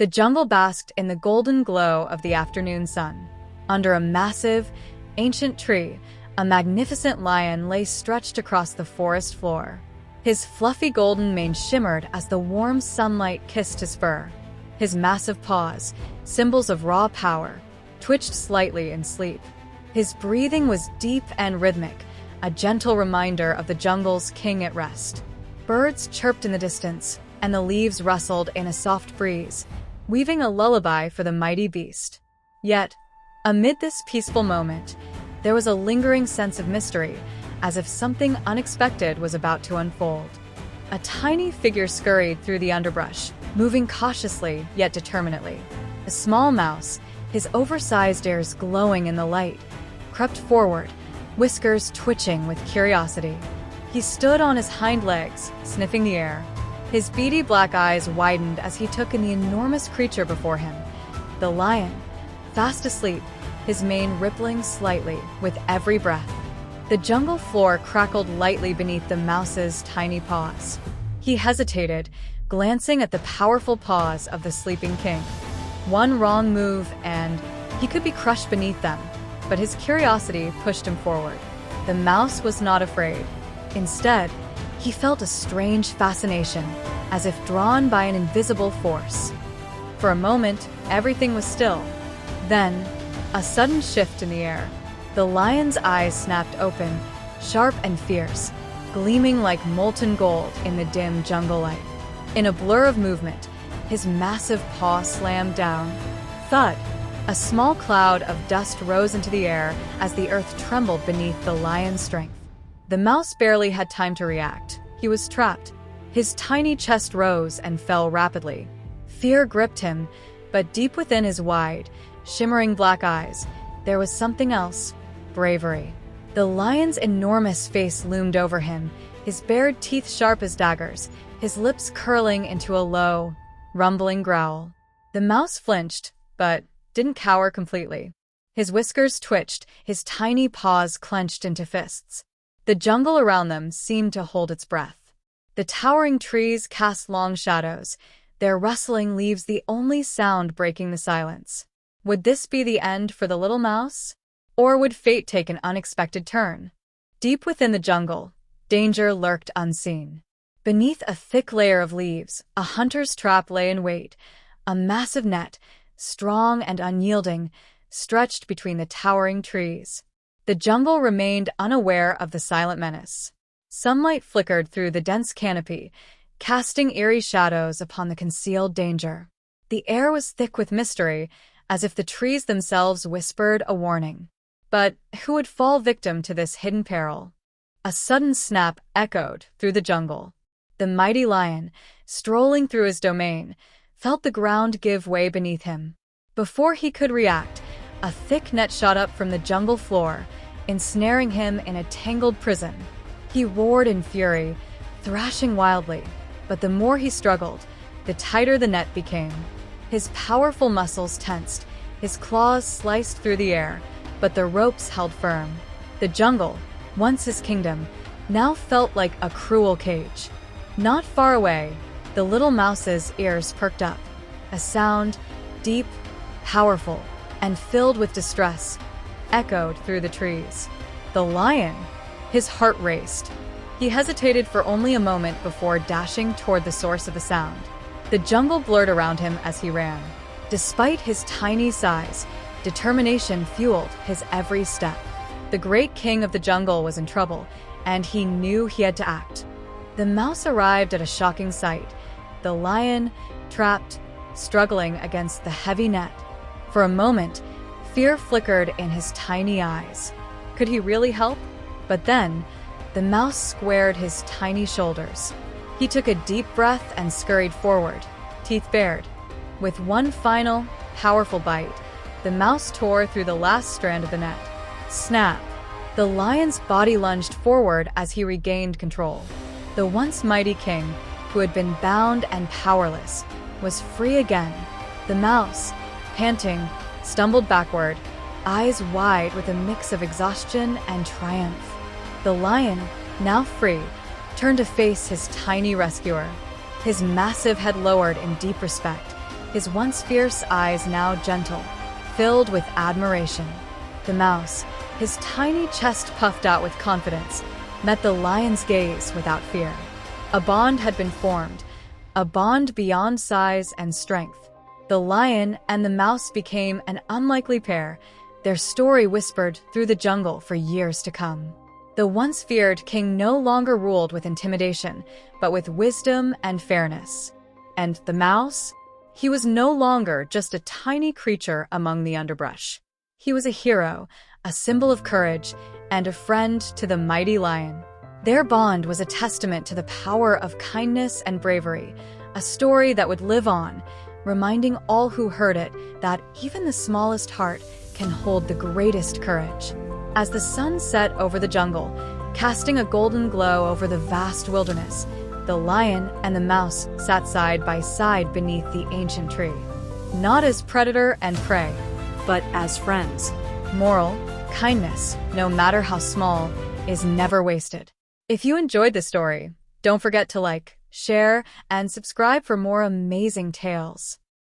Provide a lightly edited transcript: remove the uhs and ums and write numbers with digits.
The jungle basked in the golden glow of the afternoon sun. Under a massive, ancient tree, a magnificent lion lay stretched across the forest floor. His fluffy golden mane shimmered as the warm sunlight kissed his fur. His massive paws, symbols of raw power, twitched slightly in sleep. His breathing was deep and rhythmic, a gentle reminder of the jungle's king at rest. Birds chirped in the distance, and the leaves rustled in a soft breeze, weaving a lullaby for the mighty beast. Yet, amid this peaceful moment, there was a lingering sense of mystery, as if something unexpected was about to unfold. A tiny figure scurried through the underbrush, moving cautiously yet determinedly. A small mouse, his oversized ears glowing in the light, crept forward, whiskers twitching with curiosity. He stood on his hind legs, sniffing the air. His beady black eyes widened as he took in the enormous creature before him. The lion, fast asleep, his mane rippling slightly with every breath. The jungle floor crackled lightly beneath the mouse's tiny paws. He hesitated, glancing at the powerful paws of the sleeping king. One wrong move and he could be crushed beneath them, but his curiosity pushed him forward. The mouse was not afraid. Instead, he felt a strange fascination, as if drawn by an invisible force. For a moment, everything was still. Then, a sudden shift in the air. The lion's eyes snapped open, sharp and fierce, gleaming like molten gold in the dim jungle light. In a blur of movement, his massive paw slammed down. Thud! A small cloud of dust rose into the air as the earth trembled beneath the lion's strength. The mouse barely had time to react. He was trapped. His tiny chest rose and fell rapidly. Fear gripped him, but deep within his wide, shimmering black eyes, there was something else: bravery. The lion's enormous face loomed over him, his bared teeth sharp as daggers, his lips curling into a low, rumbling growl. The mouse flinched, but didn't cower completely. His whiskers twitched, his tiny paws clenched into fists. The jungle around them seemed to hold its breath. The towering trees cast long shadows, their rustling leaves the only sound breaking the silence. Would this be the end for the little mouse? Or would fate take an unexpected turn? Deep within the jungle, danger lurked unseen. Beneath a thick layer of leaves, a hunter's trap lay in wait. A massive net, strong and unyielding, stretched between the towering trees. The jungle remained unaware of the silent menace. Sunlight flickered through the dense canopy, casting eerie shadows upon the concealed danger. The air was thick with mystery, as if the trees themselves whispered a warning. But who would fall victim to this hidden peril? A sudden snap echoed through the jungle. The mighty lion, strolling through his domain, felt the ground give way beneath him. Before he could react, a thick net shot up from the jungle floor, ensnaring him in a tangled prison. He roared in fury, thrashing wildly, but the more he struggled, the tighter the net became. His powerful muscles tensed, his claws sliced through the air, but the ropes held firm. The jungle, once his kingdom, now felt like a cruel cage. Not far away, the little mouse's ears perked up. A sound, deep, powerful, and filled with distress, echoed through the trees. The lion, his heart raced. He hesitated for only a moment before dashing toward the source of the sound. The jungle blurred around him as he ran. Despite his tiny size, determination fueled his every step. The great king of the jungle was in trouble, and he knew he had to act. The mouse arrived at a shocking sight. The lion, trapped, struggling against the heavy net. For a moment, fear flickered in his tiny eyes. Could he really help? But then, the mouse squared his tiny shoulders. He took a deep breath and scurried forward, teeth bared. With one final, powerful bite, the mouse tore through the last strand of the net. Snap! The lion's body lunged forward as he regained control. The once mighty king, who had been bound and powerless, was free again. The mouse, panting, stumbled backward, eyes wide with a mix of exhaustion and triumph. The lion, now free, turned to face his tiny rescuer. His massive head lowered in deep respect, his once fierce eyes now gentle, filled with admiration. The mouse, his tiny chest puffed out with confidence, met the lion's gaze without fear. A bond had been formed, a bond beyond size and strength. The lion and the mouse became an unlikely pair, their story whispered through the jungle for years to come. The once feared king no longer ruled with intimidation, but with wisdom and fairness. And the mouse? He was no longer just a tiny creature among the underbrush. He was a hero, a symbol of courage, and a friend to the mighty lion. Their bond was a testament to the power of kindness and bravery, a story that would live on, reminding all who heard it that even the smallest heart can hold the greatest courage. As the sun set over the jungle, casting a golden glow over the vast wilderness, the lion and the mouse sat side by side beneath the ancient tree. Not as predator and prey, but as friends. Moral: kindness, no matter how small, is never wasted. If you enjoyed this story, don't forget to like, share, and subscribe for more amazing tales.